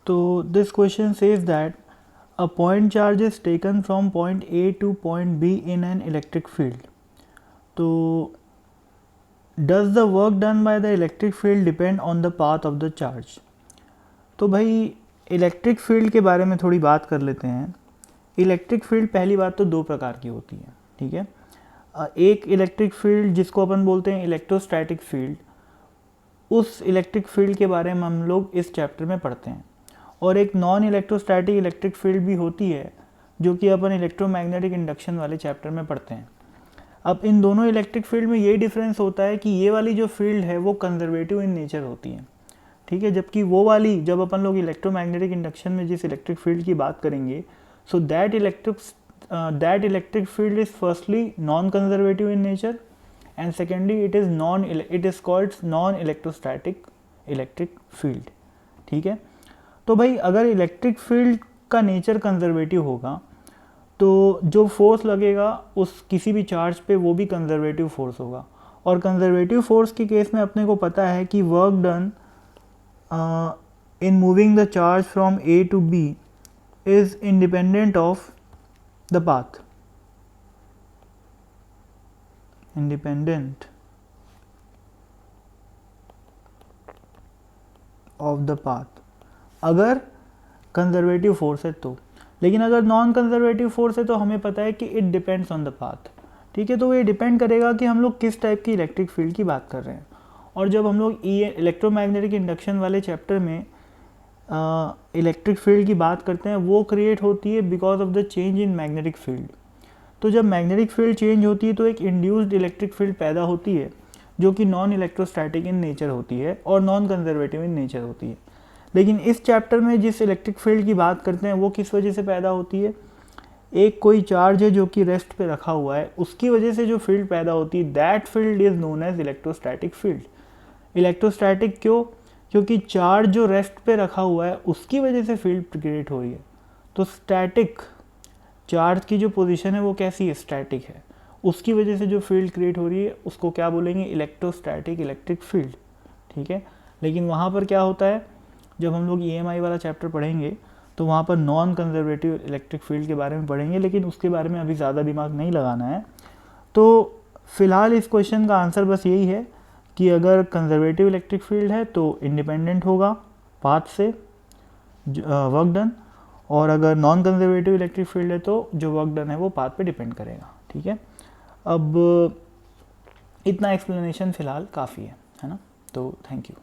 तो this question says that a point charge is taken from point A to point B in an electric field. तो does the work done by the electric field depend on the path of the charge? तो भाई electric field के बारे में थोड़ी बात कर लेते हैं। इलेक्ट्रिक फील्ड पहली बात तो दो प्रकार की होती है, ठीक है। एक इलेक्ट्रिक फील्ड जिसको अपन बोलते हैं इलेक्ट्रोस्टैटिक फील्ड, उस इलेक्ट्रिक फील्ड के बारे में हम लोग इस चैप्टर में पढ़ते हैं। और एक नॉन इलेक्ट्रोस्टैटिक इलेक्ट्रिक फील्ड भी होती है जो कि अपन इलेक्ट्रोमैग्नेटिक इंडक्शन वाले चैप्टर में पढ़ते हैं। अब इन दोनों इलेक्ट्रिक फील्ड में ये डिफरेंस होता है कि ये वाली जो फील्ड है वो कंजर्वेटिव इन नेचर होती है, ठीक है, जबकि वो वाली जब अपन लोग इलेक्ट्रोमैग्नेटिक इंडक्शन में जिस इलेक्ट्रिक फील्ड की बात करेंगे, so that electric field is firstly non conservative in nature and secondly it is called non electrostatic electric field, ठीक है। तो भाई अगर इलेक्ट्रिक फील्ड का नेचर कंजर्वेटिव होगा तो जो फोर्स लगेगा उस किसी भी चार्ज पे वो भी कंजर्वेटिव फोर्स होगा। और कंजर्वेटिव फोर्स के केस में अपने को पता है कि work done in moving the charge from A to B is independent of the path, independent of the path अगर कंजर्वेटिव फोर्स है तो। लेकिन अगर नॉन कंजर्वेटिव फोर्स है तो हमें पता है कि it depends on the path, ठीक है। तो ये डिपेंड करेगा कि हम लोग किस टाइप की इलेक्ट्रिक फील्ड की बात कर रहे हैं। और जब हम लोग इलेक्ट्रोमैग्नेटिक इंडक्शन वाले चैप्टर में इलेक्ट्रिक फील्ड की बात करते हैं, वो क्रिएट होती है because of the change in magnetic field. तो जब मैग्नेटिक फील्ड चेंज होती है तो एक इंड्यूस्ड इलेक्ट्रिक फील्ड पैदा होती है जो कि नॉन इलेक्ट्रोस्टैटिक इन नेचर होती है और नॉन कंजर्वेटिव इन नेचर होती है। लेकिन इस चैप्टर में जिस इलेक्ट्रिक फील्ड की बात करते हैं वो किस वजह से पैदा होती है, एक कोई चार्ज है जो कि रेस्ट पे रखा हुआ है, उसकी वजह से जो फील्ड पैदा होती है, that field is known as electrostatic field. Electrostatic क्यों? क्योंकि चार्ज जो रेस्ट पे रखा हुआ है उसकी वजह से फील्ड क्रिएट हो रही है। तो स्टैटिक चार्ज की जो पोजीशन है वो कैसी है, स्टैटिक है, उसकी वजह से जो फील्ड क्रिएट हो रही है उसको क्या बोलेंगे, इलेक्ट्रोस्टैटिक इलेक्ट्रिक फील्ड, ठीक है। लेकिन वहाँ पर क्या होता है, जब हम लोग EMI वाला चैप्टर पढ़ेंगे तो वहाँ पर नॉन कंजर्वेटिव इलेक्ट्रिक फील्ड के बारे में पढ़ेंगे, लेकिन उसके बारे में अभी ज़्यादा दिमाग नहीं लगाना है। तो फिलहाल इस क्वेश्चन का आंसर बस यही है कि अगर कंजर्वेटिव इलेक्ट्रिक फील्ड है तो इंडिपेंडेंट होगा पाथ से वर्क डन, और अगर नॉन कंजर्वेटिव इलेक्ट्रिक फील्ड है तो जो वर्क डन है वो पाथ पे डिपेंड करेगा, ठीक है। अब इतना एक्सप्लेनेशन फ़िलहाल काफ़ी है ना। तो थैंक यू।